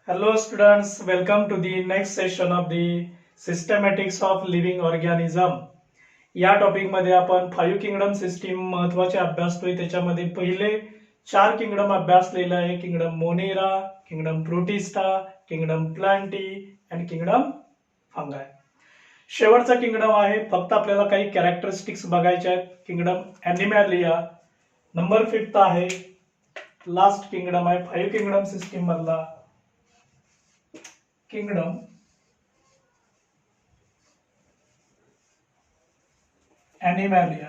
Hello students, welcome to the next session of the Systematics of Living Organism. या topic मध्ये आपण 5 kingdom system महत्वाचे अभ्यासतोय. त्याच्यामध्ये पहिले 4 किंगडम अभ्यासलेले आहे. Kingdom Monera, kingdom protista, kingdom Plantae आणि किंगडम फंगाय. शेवटचा किंगडम आहे, फक्त आपल्याला काही कॅरेक्टरिस्टिक्स बघायचे आहेत. किंगडम ॲनिमॅलिया नंबर 5 आहे. लास्ट किंगडम आहे 5 किंगडम सिस्टीम मधला किंगडम ॲनिमॅलिया.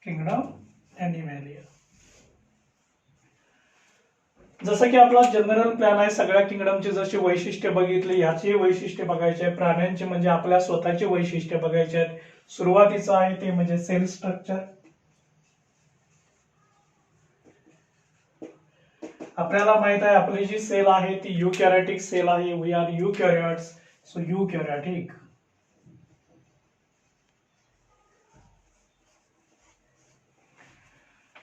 किंगडम ॲनिमॅलिया. जसं की आपला जनरल प्लॅन आहे, सगळ्या किंगडमची जशी वैशिष्ट्ये बघितली, याची वैशिष्ट्ये बघायची आहे. प्राण्यांची म्हणजे आपल्या स्वतःची वैशिष्ट्ये बघायची आहेत. सुरुवातीचं आहे ते म्हणजे सेल स्ट्रक्चर. आपल्याला माहित आहे आपली जी सेल आहे ती युकॅरियोटिक सेल आहे. We are eukaryotes, so eukaryotic.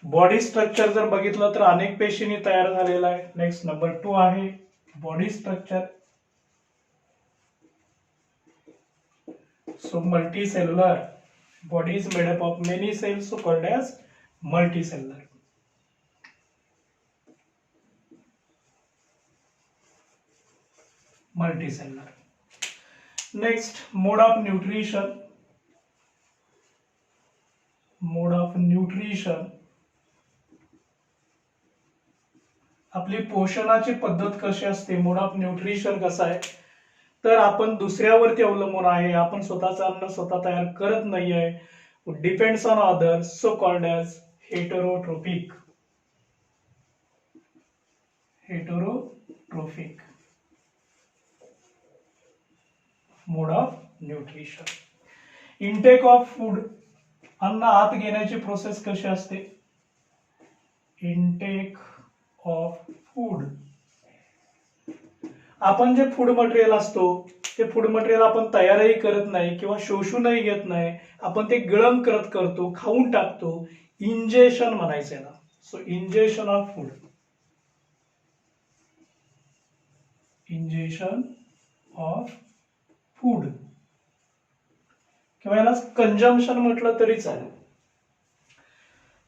Body structure जर बघितलं तर अनेक पेशींनी तयार झालेला आहे. नेक्स्ट नंबर 2 आहे body structure. So multicellular body is made up of many cells, so called as multicellular. Multicellular. Next mode of nutrition. Mode of nutrition आपली पोषणाची पद्धत कशी असते, मोड ऑफ न्यूट्रिशन कसं आहे, तर आपण दुसऱ्यावरती अवलंबून आहे. आपण स्वतःचं अन्न स्वतः तयार करत नाही आहे. Depends on others, so called as heterotrophic. Heterotrophic mode of nutrition. Intake of food, अन्न आत घेण्याची प्रोसेस कशी असते. इनटेक ऑफ फूड, आपण जे फूड मटेरियल असतो ते फूड मटेरियल आपण तयारही करत नाही किंवा शोषूनही घेत नाही. आपण ते गिळम करतो, खाऊन टाकतो. इंजेशन म्हणायचं याला. So ingestion of food. Ingestion of food किंवा याला कंजम्पशन म्हटलं तरी चालेल.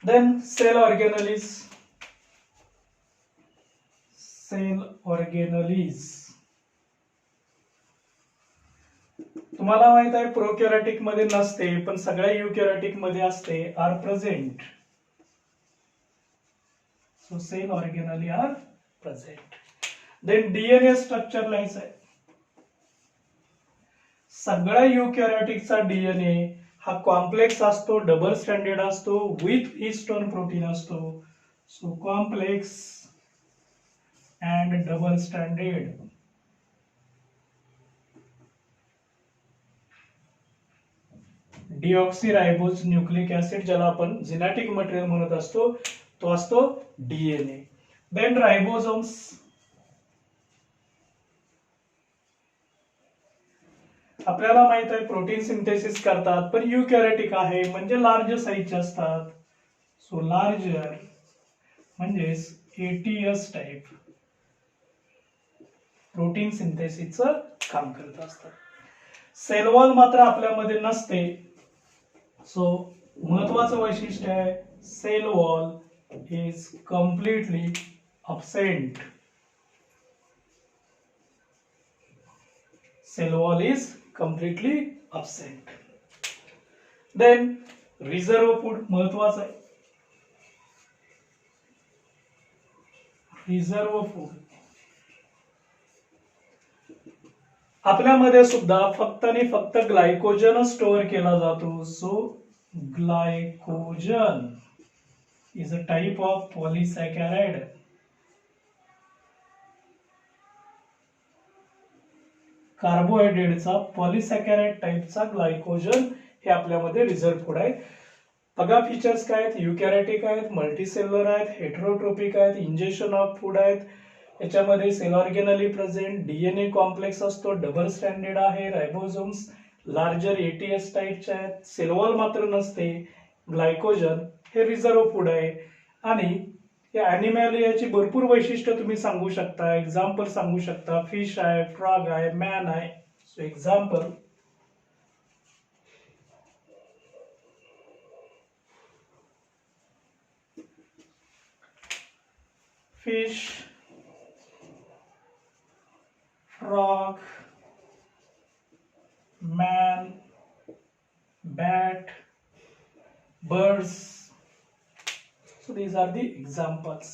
Then cell organelles. Cell organelles तुम्हाला माहित आहे प्रोकॅरियोटिक मध्ये नसते, पण सगळ्या युकॅरियोटिक मध्ये असते. Are present. So cell organelle are present. Then DNA structure लिहायचं आहे. सगळ्या युकॅरियोटिकचा डीएनए हा कॉम्प्लेक्स असतो, डबल स्टँडर्ड असतो, विथ हिस्टोन प्रोटीन असतो. So complex and double standard. Deoxyribose nucleic acid, ज्याला आपण जेनेटिक मटेरियल म्हणत असतो, तो असतो डीएनए. Then ribosomes. आपल्याला माहित आहे प्रोटीन सिंथेसिस करतात, पण युकॅरियोटिक आहे म्हणजे लार्ज साईजचे असतात. सो लार्जर म्हणजेच एटीएस टाइप प्रोटीन सिंथेसिसचं काम करत असतात. सेल वॉल मात्र आपल्यामध्ये नसते. सो महत्वाचं वैशिष्ट्य आहे cell wall is completely absent. Cell wall is completely absent. Then reserve food महत्वाचं आहे. रिझर्व फूड आपल्यामध्ये सुद्धा फक्त आणि फक्त ग्लायकोजन स्टोअर केला जातो. So glycogen is a type of polysaccharide. कार्बोहायड्रेटचा पॉलिसॅकॅराइड टाइपचा ग्लायकोजन हे आपल्यामध्ये रिझर्व फूड आहे. बघा फीचर्स काय आहेत. युकॅरियोटिक आहेत, मल्टीसेल्युलर आहेत, हेटेरोट्रोपिक आहेत, इंजेक्शन ऑफ फूड आहेत. याच्यामध्ये cell organelle present, DNA complex असतो, डबल स्टँडर्ड आहे, रायबोझोम्स लार्जर एटीएस टाइपचे आहेत, सेल वॉल मात्र नसते. ग्लायकोजन हे रिझर्व फूड आहे आणि या ॲनिमॅलियाची भरपूर वैशिष्ट्य तुम्ही सांगू शकता, एक्झाम्पल सांगू शकता. फिश आहे, फ्रॉग आहे, मॅन आहे. So example, fish, frog, man, bat, birds. So these are the examples.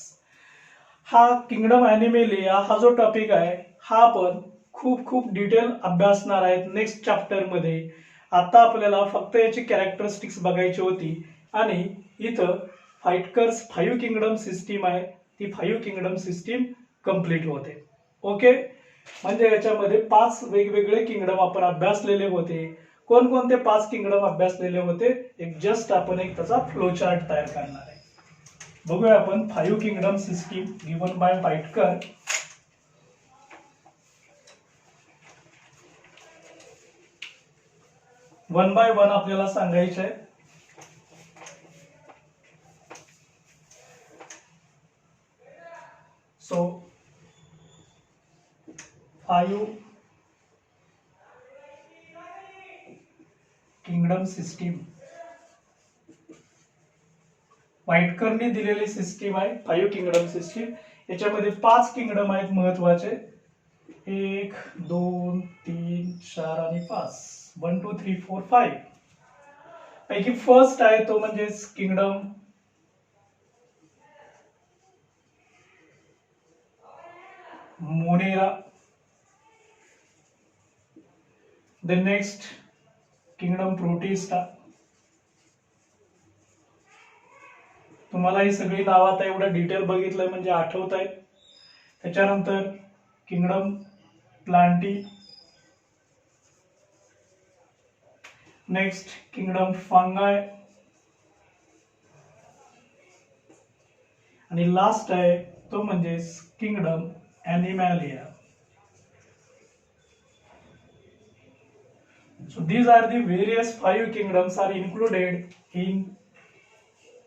हा किंगडम ॲनिमॅलिया हा जो टॉपिक आहे हा आपण खूप खूप डिटेल अभ्यासणार आहेत नेक्स्ट चॅप्टर मध्ये. आता आपल्याला फक्त याची कॅरेक्टरिस्टिक्स बघायची होती आणि इथं फाइटकर्स 5 किंगडम सिस्टीम आहे, ती 5 किंगडम सिस्टीम कंप्लीट होते. ओके, म्हणजे याच्यामध्ये 5 वेगवेगळे किंगडम आपण अभ्यासलेले होते. कोणकोणते 5 किंगडम अभ्यासलेले होते, एक जस्ट आपण एक त्याचा फ्लो चार्ट तयार करणार आहे. बघूया आपण 5 kingdom system given by Whittaker. One by one आपल्याला सांगायचे आहे. सो 5 किंगडम सिस्टीम व्हाईटकरने दिलेली सिस्टीम आहे 5 किंगडम सिस्टीम. याच्यामध्ये 5 किंगडम आहेत महत्वाचे, 1 2 3 4 आणि 5, 1 2 3 4 5 पैकी फर्स्ट आहे तो म्हणजे kingdom Monera. The next kingdom protista. तुम्हाला ही सगळी नावं आता एवढं डिटेल बघितलंय म्हणजे आठवत आहेत. त्याच्यानंतर किंगडम प्लांटी. नेक्स्ट किंगडम फंगाय आणि लास्ट आहे तो म्हणजे kingdom ॲनिमॅलिया. So these are the various 5 kingdoms are included in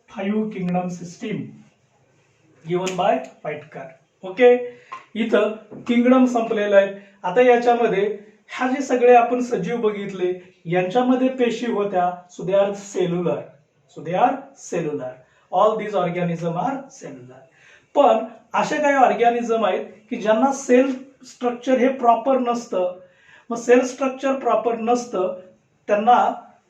5 kingdom system given by Whittaker. Okay, इथं किंगडम संपलेलं आहे. आता याच्यामध्ये ह्या जे सगळे आपण सजीव बघितले यांच्यामध्ये पेशी होत्या. So they are cellular. So they are cellular. All these organism are cellular. पण असे काही ऑर्गॅनिझम आहेत की ज्यांना सेल स्ट्रक्चर हे प्रॉपर नसतं. मग सेल स्ट्रक्चर प्रॉपर नसतं त्यांना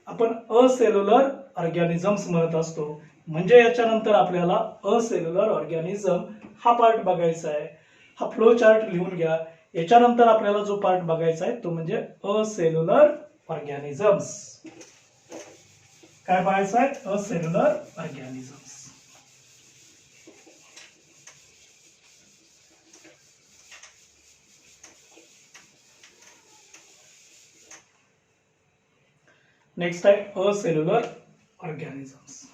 आपण असेल्युलर ऑर्गॅनिझम्स म्हणत असतो. म्हणजे याच्यानंतर आपल्याला असेल्युलर ऑर्गॅनिझम हा पार्ट बघायचा आहे. हा फ्लो चार्ट लिहून घ्या. याच्यानंतर आपल्याला जो पार्ट बघायचा आहे तो म्हणजे असेल्युलर ऑर्गॅनिझम्स. काय बघायचं आहे? Acellular organisms. नेक्स्ट आहे acellular organisms.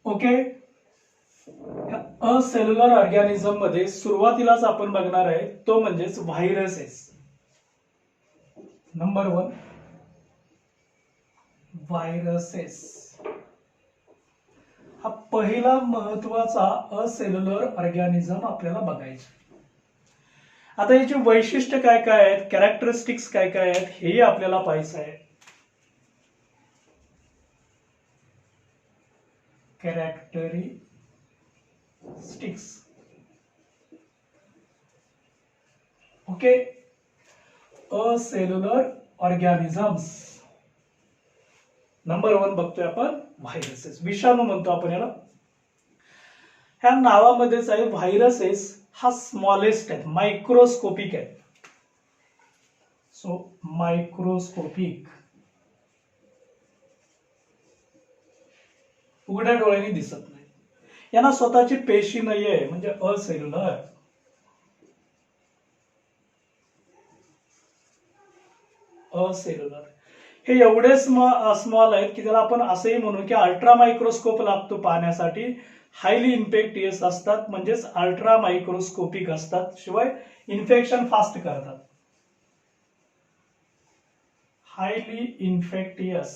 Okay, acellular organism मध्ये सुरुवातीलाच आपण बघणार आहे तो म्हणजेच व्हायरसेस. नंबर 1 व्हायरसेस हा पहिला महत्वाचा असेल्युलर ऑर्गॅनिझम आपल्याला बघायचा. आता याची वैशिष्ट्य काय काय आहेत, कॅरेक्टरिस्टिक्स काय काय आहेत हेही आपल्याला पाहायचं आहे. Characteristics. Okay, acellular organisms. Number 1 बघतोय आपण व्हायरसेस. विषाणू म्हणतो आपण याला. ह्या नावामध्येच आहे व्हायरसेस हा स्मॉलेस्ट आहे, मायक्रोस्कोपिक आहे. सो मायक्रोस्कोपिक, उघड्या डोळ्यांनी दिसत नाही. यांना स्वतःची पेशी नाहीये म्हणजे असेल्युलर. असेल्युलर हे एवढे स्मॉल आहेत की त्याला आपण असंही म्हणू की अल्ट्रा मायक्रोस्कोप लागतो पाहण्यासाठी. हायली इन्फेक्टियस असतात, म्हणजेच अल्ट्रा मायक्रोस्कोपिक असतात, शिवाय इन्फेक्शन फास्ट करतात. Highly infectious.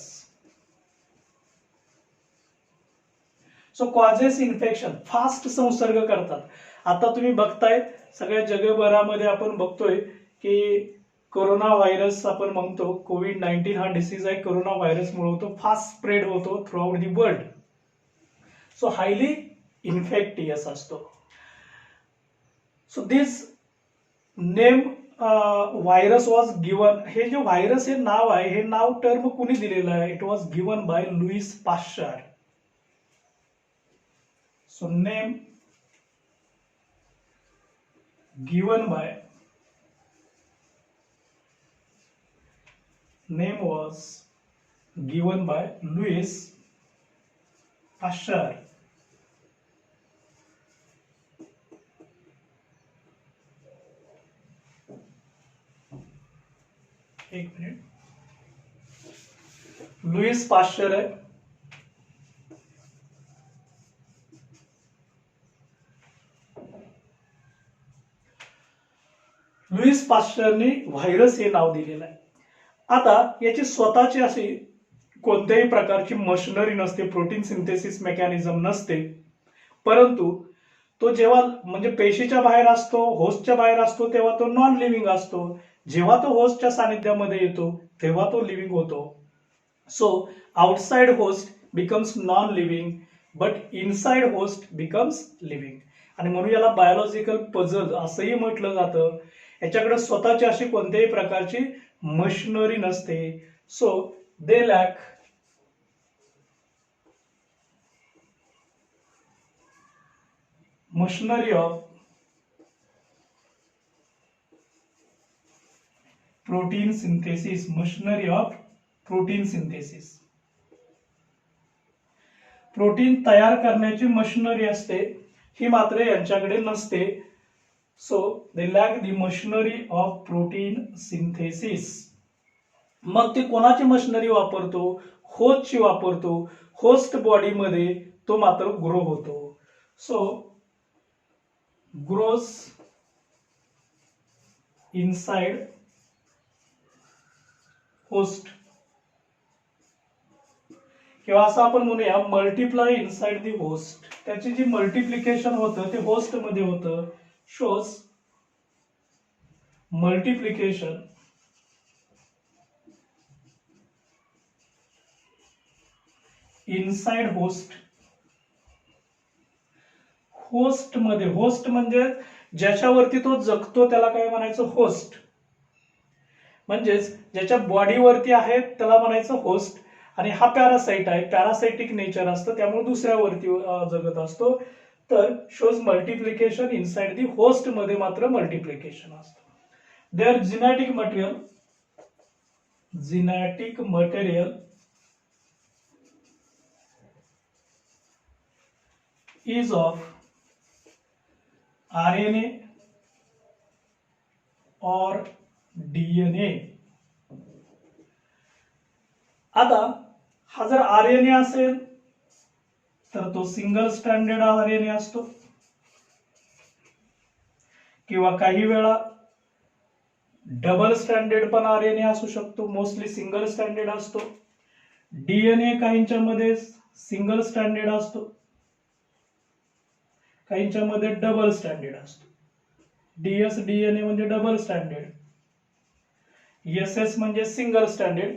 So causes infection, fast संसर्ग करतात. आता तुम्ही बघताय सगळ्या जगभरामध्ये आपण बघतोय की कोरोना व्हायरस आपण म्हणतो, कोविड-19 हा डिसीज आहे, कोरोना व्हायरसमुळे होतो, फास्ट स्प्रेड होतो throughout the world. So highly infectious असतो. So this name virus was given. हे जे व्हायरस हे नाव आहे, हे नाव टर्म कुणी दिलेलं आहे? It was given by Louis Pasteur. So name given by, name was given by Louis Pasteur. एक मिनिट. लुईस पाश्चर है. लुईस पाश्चरने व्हायरस हे नाव दिलेलं आहे. आता याची स्वतःची अशी कोणत्याही प्रकारची मशिनरी नसते, प्रोटीन सिंथेसिस मेकॅनिझम नसते, परंतु तो जेव्हा म्हणजे पेशीच्या बाहेर असतो, होस्टच्या बाहेर असतो, तेव्हा तो नॉन लिव्हिंग असतो. जेव्हा तो होस्टच्या सानिध्यामध्ये येतो तेव्हा तो लिव्हिंग होतो. So outside host becomes non living, but inside host becomes living. आणि म्हणून याला बायोलॉजिकल पझल असंही म्हटलं जातं. याच्याकडे स्वतःची अशी कोणत्याही प्रकारची मशिनरी नसते. So they lack machinery of protein synthesis. Machinery of protein synthesis. Protein तयार करण्याची मशिनरी असते, ही मात्र यांच्याकडे नसते. So they lack the machinery of protein synthesis. मग ते कोणाची मशिनरी वापरतो? होस्टची वापरतो. होस्ट बॉडीमध्ये तो मात्र ग्रो होतो. सो ग्रोस इनसाइड होस्ट, किंवा असं आपण म्हणूया मल्टिप्लाय इनसाइड दी होस्ट. त्याची जी मल्टिप्लिकेशन होतं ते होस्ट मध्ये होतं. Shows multiplication inside host. Host मध्ये, होस्ट म्हणजे ज्याच्यावरती तो जगतो त्याला काय म्हणायचं? होस्ट. म्हणजेच ज्याच्या बॉडीवरती आहे त्याला म्हणायचं होस्ट. आणि हा पॅरासाइट आहे, पॅरासाइटिक नेचर असतं, त्यामुळे दुसऱ्यावरती जगत असतो. तर shows multiplication inside the host मध्ये मात्र मल्टिप्लिकेशन असतं. There genetic material is of RNA or DNA. आता हा जर RNA असेल तर तो सिंगल स्ट्रँडेड RNA असतो, किंवा काही वेळा डबल स्ट्रँडेड पण RNA असू शकतो. मोस्टली सिंगल स्ट्रँडेड असतो. DNA काहींच्या मध्ये सिंगल स्ट्रँडेड असतो, काहींच्या मध्ये डबल स्टँडर्ड असतो. DS-DNA म्हणजे डबल स्टँडर्ड, SS म्हणजे सिंगल स्टँडर्ड.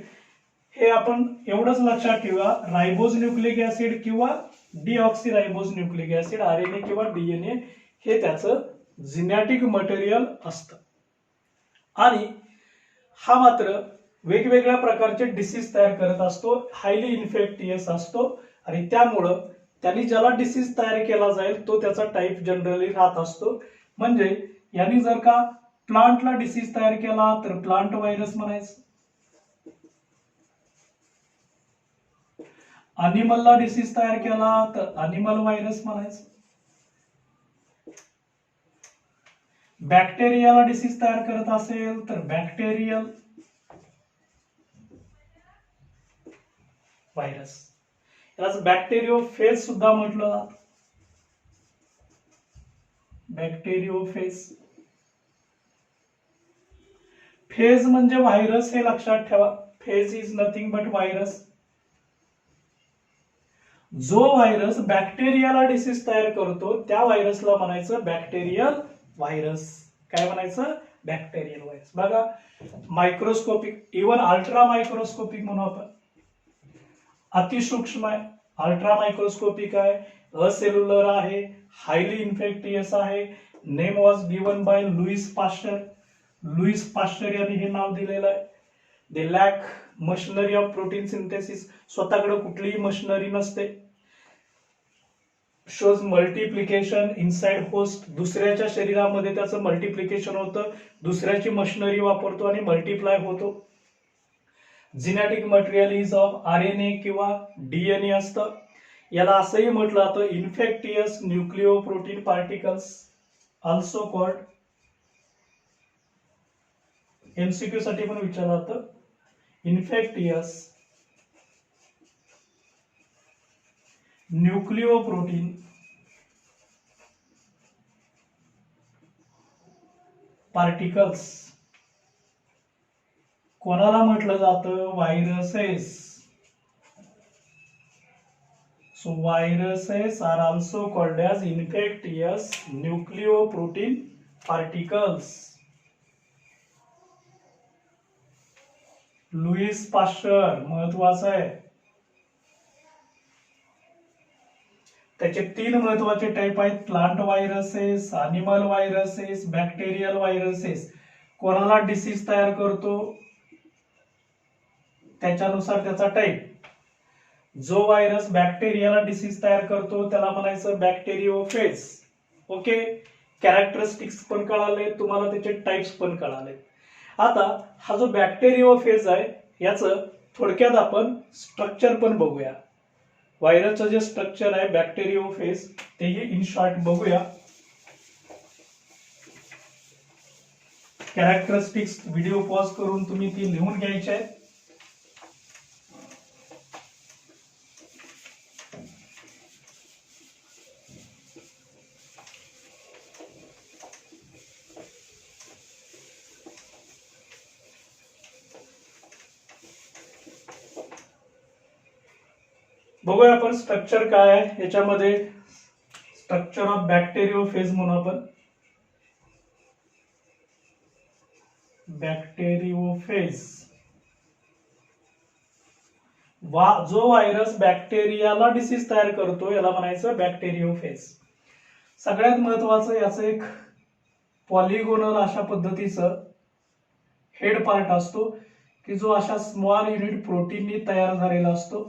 हे आपण एवढंच लक्षात ठेवा, रायबोज न्यूक्लिक ऍसिड किंवा डिऑक्सिरायबोज न्यूक्लिक ऍसिड, RNA किंवा DNA हे त्याचं जिनॅटिक मटेरियल असतं. आणि हा मात्र वेगवेगळ्या प्रकारचे डिसीज तयार करत असतो, हायली इन्फेक्टियस असतो. आणि त्यामुळं त्यांनी ज्याला डिसीज तयार केला जाईल तो त्याचा टाईप जनरली राहत असतो. म्हणजे यांनी जर का प्लांटला डिसीज तयार केला तर प्लांट व्हायरस म्हणायचं, अॅनिमलला डिसीज तयार केला तर अॅनिमल व्हायरस म्हणायचं, बॅक्टेरियाला डिसीज तयार करत असेल तर बॅक्टेरियल, व्हायरस. यालाच बॅक्टेरियोफेज सुद्धा म्हटलं जातं. बॅक्टेरियोफेज. फेज म्हणजे व्हायरस हे लक्षात ठेवा. Phage is nothing but virus. जो व्हायरस बॅक्टेरियाला डिसीज तयार करतो त्या व्हायरसला म्हणायचं बॅक्टेरियल व्हायरस. काय म्हणायचं? Bacterial virus. बघा मायक्रोस्कोपिक, इवन अल्ट्रा मायक्रोस्कोपिक म्हणू आपण. अतिसूक्ष्म आहे, अल्ट्रा मायक्रोस्कोपिक आहे, असेल्युलर आहे, हायली इन्फेक्टियस आहे. Name was given by Louis Pasteur. Louis Pasteur यांनी हे नाव दिलेलं आहे. They lack machinery of protein synthesis. स्वतःकडे कुठलीही मशिनरी नसते. Shows multiplication inside host. दुसऱ्याच्या शरीरामध्ये त्याचं मल्टिप्लिकेशन होतं, दुसऱ्याची मशिनरी वापरतो आणि मल्टिप्लाय होतो. Genetic material is of RNA किंवा DNA असतं. याला असंही म्हटलं जातं infectious nucleoprotein particles, also called. MCQ साठी पण विचारलं जातं इन्फेक्टियस न्यूक्लिओ प्रोटीन पार्टिकल्स. कोणाला म्हटलं जातं? Viruses. So viruses are also called as infectious nucleoprotein particles. Louis Pasteur महत्वाचं आहे. त्याचे 3 महत्वाचे टाईप आहेत. Plant viruses, animal viruses, bacterial viruses. कोणाला डिसीज तयार करतो त्याच्यानुसार त्याचा टाईप. जो व्हायरस बॅक्टेरियाला डिसीज तयार करतो त्याला म्हणायचं बॅक्टेरियोफेज. ओके, कॅरेक्टरिस्टिक्स पण कळाले तुम्हाला, त्याचे टाइप्स पण कळाले. आता हा जो बॅक्टेरियोफेज आहे याचं थोडक्यात आपण स्ट्रक्चर पण बघूया. व्हायरसचं जे स्ट्रक्चर आहे बॅक्टेरियोफेज तेही इन शॉर्ट बघूया. कॅरेक्टरिस्टिक्स व्हिडिओ पॉज करून तुम्ही ती लिहून घ्यायची आहे. बघूया आपण स्ट्रक्चर काय आहे याच्यामध्ये. स्ट्रक्चर ऑफ बॅक्टेरियोफेज म्हणून आपण. बॅक्टेरियोफेज. जो व्हायरस बॅक्टेरियाला डिसीज तयार करतो याला म्हणायचं बॅक्टेरियोफेज. सगळ्यात महत्वाचं याचं एक पॉलिगोनल अशा पद्धतीचं हेड पार्ट असतो की जो अशा स्मॉल युनिट प्रोटीननी तयार झालेला असतो.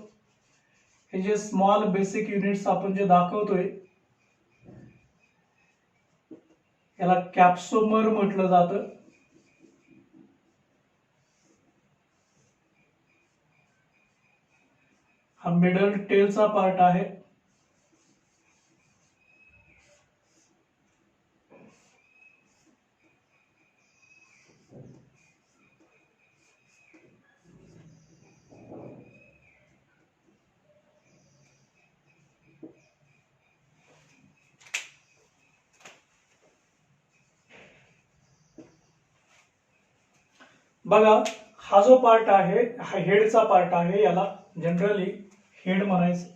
हे जे स्मॉल बेसिक युनिट्स आपण जे दाखवतोय याला कॅप्सोमर म्हटलं जातं. हा मिडल टेलचा पार्ट आहे. बघा हा जो पार्ट आहे हा हेडचा पार्ट आहे. याला जनरली हेड म्हणायचं.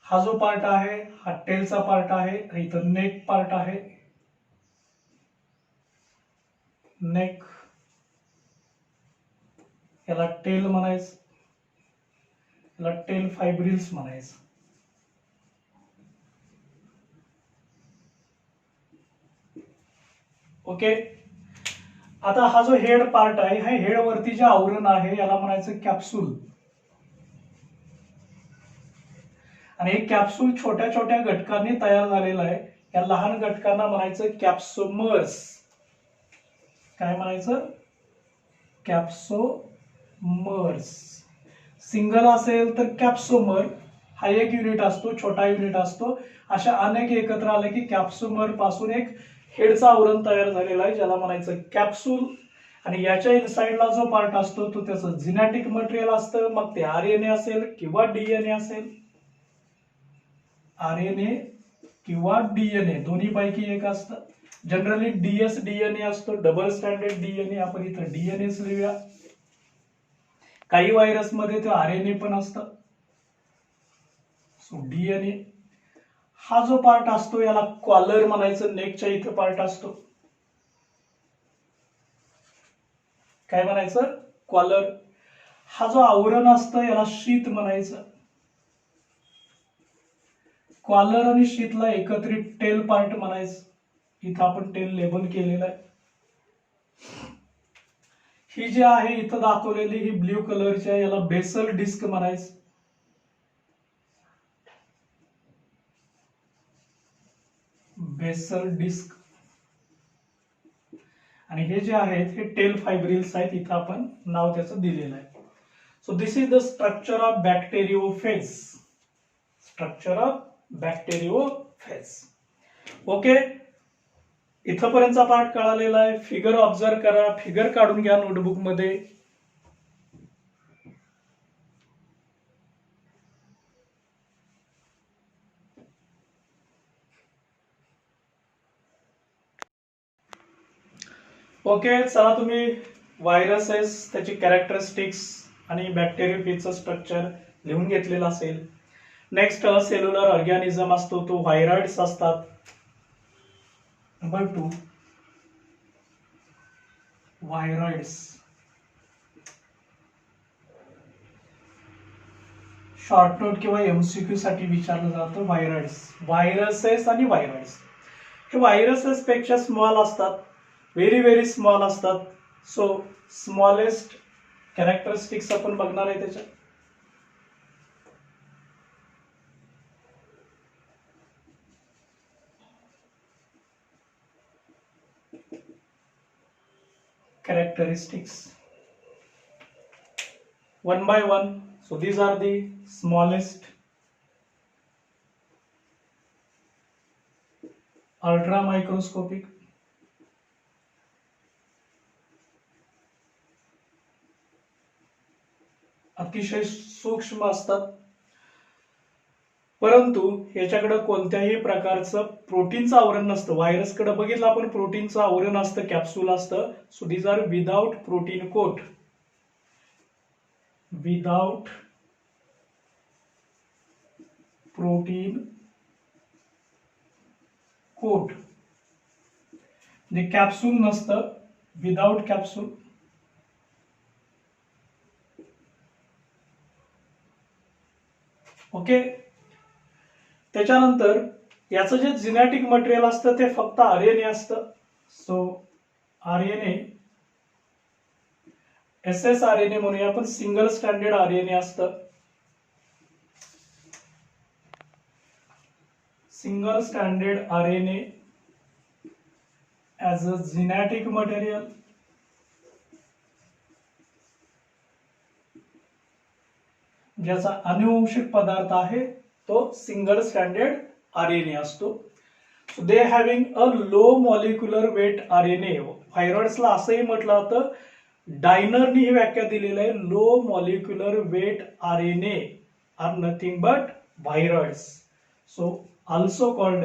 हा जो पार्ट आहे हा टेलचा पार्ट आहे. इथं नेक पार्ट आहे. नेक याला टेल म्हणायचं. याला टेल फायब्रिल्स म्हणायचं. ओके, आता हा जो हेड पार्ट आहे हा हेड वरती जे आवरण आहे याला म्हणायचं कॅप्सूल. आणि हे कॅप्सूल छोट्या छोट्या घटकांनी तयार झालेलं आहे. या लहान घटकांना म्हणायचं कॅप्सोमर्स. काय म्हणायचं? कॅप्सोमर्स. सिंगल असेल तर कॅप्सोमर हा एक युनिट असतो, छोटा युनिट असतो. अशा अनेक एकत्र आले की कॅप्सोमर पासून एक हेडचं आवरण तयार झालेलं आहे ज्याला म्हणायचं कॅप्सूल. आणि याच्या इनसाइडला जो पार्ट असतो तो त्याचं जिनॅटिक मटेरियल असतं, मग ते आरएनए असेल किंवा डीएनए असेल, आरएनए किंवा डीएनए दोन्ही पैकी एक असतं. जनरली डीएस डीएनए असतो, डबल स्टँडर्ड डीएनए, आपण इथं डीएनएच लिहूया. काही व्हायरस मध्ये ते आरएनए पण असतं. सो डीएनए हा जो पार्ट असतो याला कॉलर म्हणायचं. नेकच्या इथं पार्ट असतो, काय म्हणायचं, कॉलर. हा जो आवरण असतं याला शीत म्हणायचं. कॉलर आणि शीतला एकत्रित टेल पार्ट म्हणायचं. इथं आपण टेल लेबल केलेलं आहे. ही जी आहे इथं दाखवलेली ही ब्ल्यू कलरची आहे, याला बेसल डिस्क म्हणायचं. Basal disc. आणि हे जे आहेत हे टेल फायब्रिल्स आहेत, इथं आपण नाव त्याचं दिलेलं आहे. So this is the structure of bacteriophage. Structure of bacteriophage. Okay, इथपर्यंतचा पार्ट कळालेला आहे. फिगर ऑब्झर्व करा, फिगर काढून घ्या नोटबुक मध्ये. ओके, चला तुम्ही व्हायरसेस, त्याची कॅरेक्टरिस्टिक्स आणि बॅक्टेरियोफेजचं स्ट्रक्चर लिहून घेतलेलं असेल. नेक्स्ट सेल्युलर ऑर्गॅनिझम असतो तो व्हायरॉइड्स असतात. नंबर 2 व्हायरॉइड्स. शॉर्ट नोट किंवा एमसीक्यू साठी विचारलं जातं व्हायरॉइड्स. व्हायरसेस आणि व्हायरॉइड्स हे व्हायरसेस पेक्षा स्मॉल असतात, व्हेरी व्हेरी स्मॉल असतात. सो स्मॉलेस्ट कॅरेक्टरिस्टिक्स आपण बघणार आहे त्याच्या. characteristics one by one. So these are the smallest, ultra microscopic, अतिशय सूक्ष्म असतात, परंतु याच्याकडे कोणत्याही प्रकारचं प्रोटीनचं आवरण नसतं. व्हायरसकडे बघितलं आपण, प्रोटीनचं आवरण असतं, कॅप्सूल असतं. So these are without protein coat. Without protein coat म्हणजे कॅप्सूल नसतं, विदाउट कॅप्सूल. ओके, त्याच्यानंतर याचं जे जिनॅटिक मटेरियल असतं ते फक्त आरएनए असतं. So RNA, S S RNA म्हणूया आपण, सिंगल स्टँडर्ड आरएनए असतं. Single standard RNA as a genetic material. ज्याचा अनुवंशिक पदार्थ आहे तो सिंगल स्टँडर्ड आरएनए असतो. So they having a low molecular weight RNA. व्हायरॉइड्सला असंही म्हटलं जातं, डायनरनी ही व्याख्या दिलेली आहे, low molecular weight RNA are nothing but viroids. So also called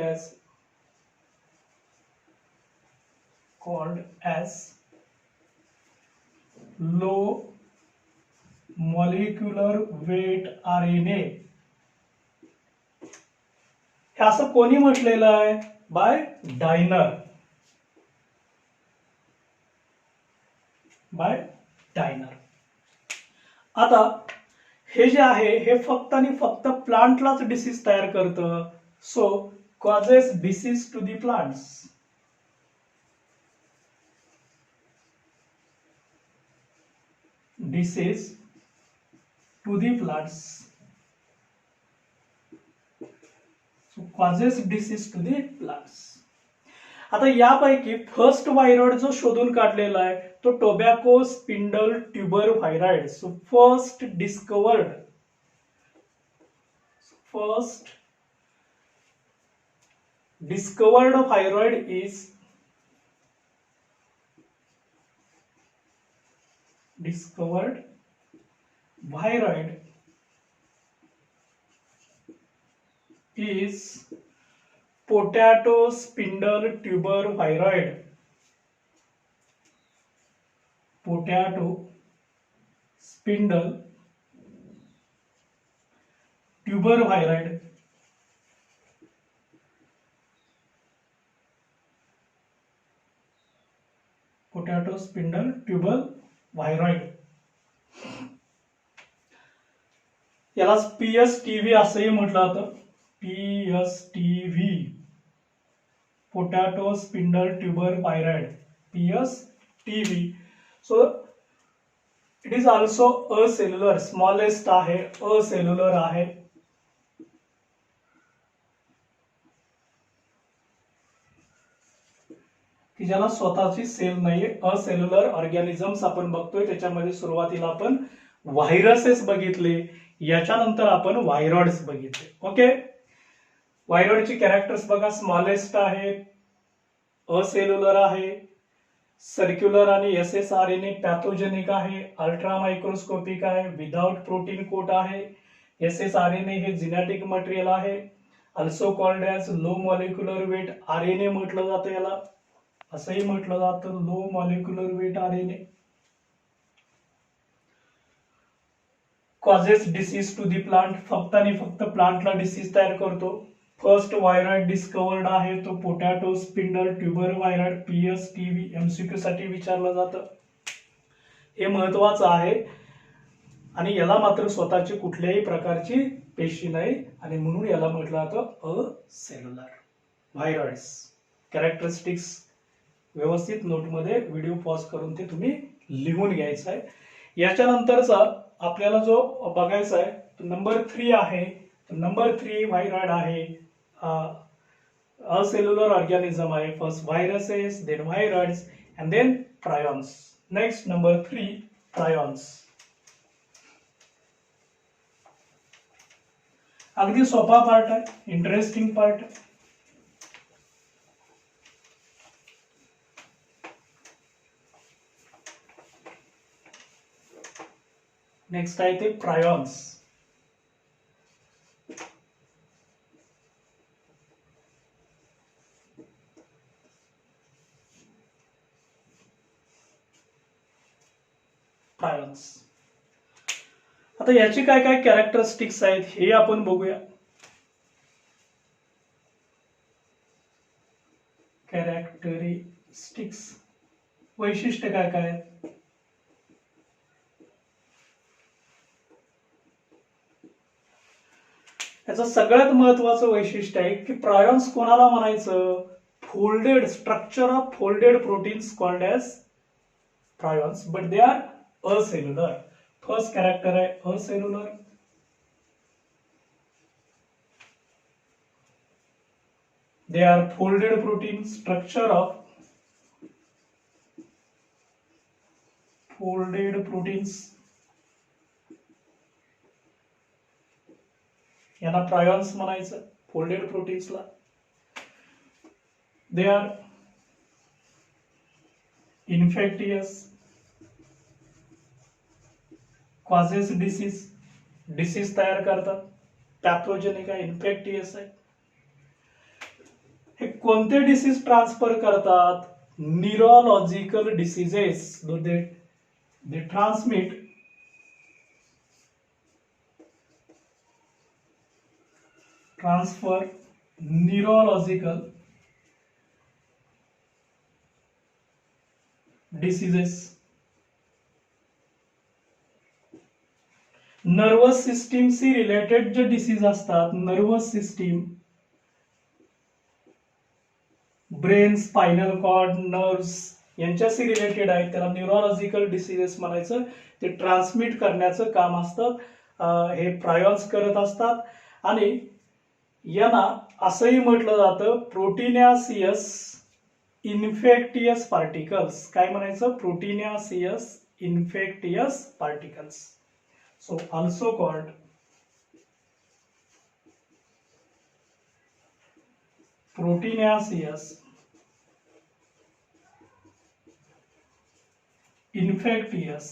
as low molecular weight RNA. हे असं कोणी म्हटलेलं आहे? Bye diner. आता हे जे आहे हे फक्त आणि फक्त प्लांटलाच डिसीज तयार करतं. So causes disease to the plants. Disease to the plants. So causes disease to the plants. आता यापैकी फर्स्ट व्हायरॉइड जो शोधून काढलेला आहे तो tobacco spindle tuber viroid. So first discovered viroid is discovered viroid is potato spindle tuber viroid. Potato spindle tuber viroid. Potato spindle tuber viroid. याला PSTV असंही म्हटलं जातं. PSTV potato spindle tuber viroid, PSTV. So it is also acellular, smallest आहे, acellular आहे. की ज्याला स्वतःची sale नाहीये, असेल्युलर ऑर्गॅनिझम्स आपण बघतोय. त्याच्यामध्ये सुरुवातीला आपण व्हायरसेस बघितले, याच्यानंतर आपण व्हायरॉइड्स बघितले. ओके, व्हायरॉइडची कॅरेक्टर्स बघा, स्मॉलेस्ट आहे, असेल्युलर आहे, सर्क्युलर आणि SSRNA पॅथोजेनिक आहे, अल्ट्रा मायक्रोस्कोपिक आहे, विदाउट प्रोटीन कोट आहे. SSRNA हे जिनेटिक मटेरियल आहे. Also called as low molecular weight RNA म्हटलं जातं याला, असंही म्हटलं जातं low molecular weight RNA. Causes disease to the plant, फक्त आणि फक्त प्लांटला डिसीज तयार करतो. फर्स्ट व्हायरॉइड डिस्कवर्ड आहे तो potato spindle tuber viroid, PSTV. MCQ साठी विचारलं जातं, हे महत्वाचं आहे. आणि याला मात्र स्वतःची कुठल्याही प्रकारची पेशी नाही आणि म्हणून याला म्हटलं जातं असेल्युलर व्हायरॉइड्स. कॅरेक्टरिस्टिक्स व्यवस्थित नोटमध्ये व्हिडिओ पॉज करून ते तुम्ही लिहून घ्यायचं आहे. याच्यानंतरचा आपल्याला जो बघायचा आहे तो नंबर 3 आहे. नंबर 3 व्हायरॉइड आहे, असेल्युलर ऑर्गॅनिझम आहे. First viruses, then viroids and then prions. Next number 3 prions. अगदी सोपा पार्ट आहे, इंटरेस्टिंग पार्ट आहे. नेक्स्ट आहे ते प्रायॉन्स. प्रायॉन्स. आता याची काय काय कॅरेक्टरिस्टिक्स आहेत हे आपण बघूया. कॅरेक्टरिस्टिक्स, वैशिष्ट्य काय काय आहेत. याचं सगळ्यात महत्वाचं वैशिष्ट्य आहे की प्रायॉन्स कोणाला म्हणायचं, folded structure of folded proteins called as prions, but they are acellular. First character आहे acellular. They are folded protein, structure of folded proteins, यांना प्रायॉन्स म्हणायचं, फोल्डेड प्रोटीन्सला. They are infectious, causes disease, disease तयार करतात, pathogenic आहे, infectious आहे. हे कोणते डिसीज ट्रान्सफर करतात, neurological diseases. They transmit transfer neurological diseases. Nervous सिस्टीमशी रिलेटेड जे डिसीज असतात, nervous system, brain, spinal cord, nerves यांच्याशी रिलेटेड आहेत, त्याला न्यूरोलॉजिकल डिसीजेस म्हणायचं. ते ट्रान्समिट करण्याचं काम असतं, हे प्रायॉन्स करत असतात. आणि यांना असंही म्हटलं जातं प्रोटीनॅसियस इन्फेक्टियस पार्टिकल्स. काय म्हणायचं, proteinaceous infectious particles. So also called proteinaceous infectious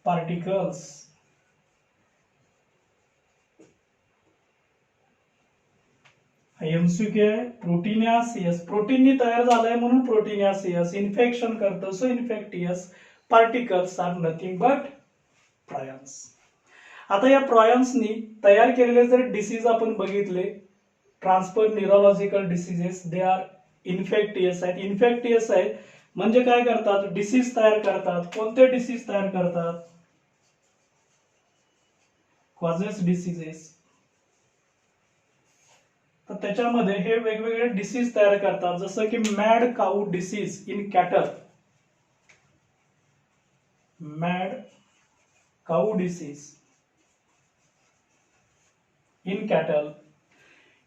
particles. MCQ आहे. प्रोटीनियासियस, प्रोटीननी तयार झालंय म्हणून प्रोटीनियासियस. इन्फेक्शन करतं, so infectious. Particles are nothing but prions. आता या प्रायन्सनी तयार केलेले जर डिसीज आपण बघितले, transfer neurological diseases, they are infectious आहेत. इन्फेक्टियस आहे म्हणजे काय करतात, डिसीज तयार करतात. कोणते डिसीज तयार करतात, कॉजेस डिसीजेस. तर त्याच्यामध्ये हे वेगवेगळे डिसीज तयार करतात, जसं की mad cow disease in cattle, mad cow disease in cattle,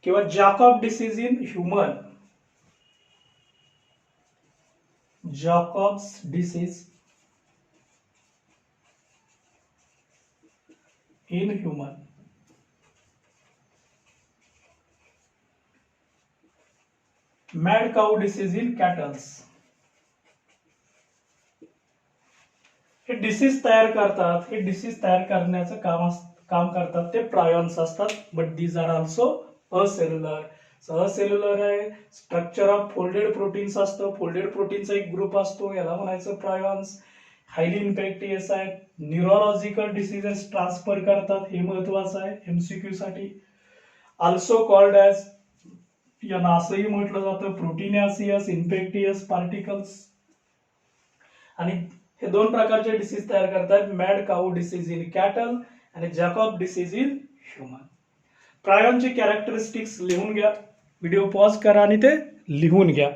किंवा Jacob disease in human, Jacob's disease in human. Mad cow disease in cattles. हे डिसीज तयार करतात. हे डिसीज तयार करण्याचं काम करतात ते प्रायॉन्स असतात. But these are also acellular. Acellular आहे. स्ट्रक्चर ऑफ फोल्डेड प्रोटीन्स असतं. फोल्डेड प्रोटीनचा एक ग्रुप असतो, याला म्हणायचं प्रायॉन्स. हायली इन्फेक्टियस आहेत. न्यूरोलॉजिकल डिसीजेस ट्रान्सफर करतात, हे महत्वाचं आहे एमसीक्यू साठी. ऑल्सो कॉल्ड ॲज, यांना असंही म्हटलं जातं प्रोटीनियासियस, इन्फेक्टियस, पार्टिकल्स. आणि हे दोन प्रकारचे डिसीज तयार करतात, mad cow disease in cattle आणि Jacob disease in human. प्रायॉनचे characteristics लिहून घ्या. व्हिडिओ पॉज करा आणि ते लिहून घ्या.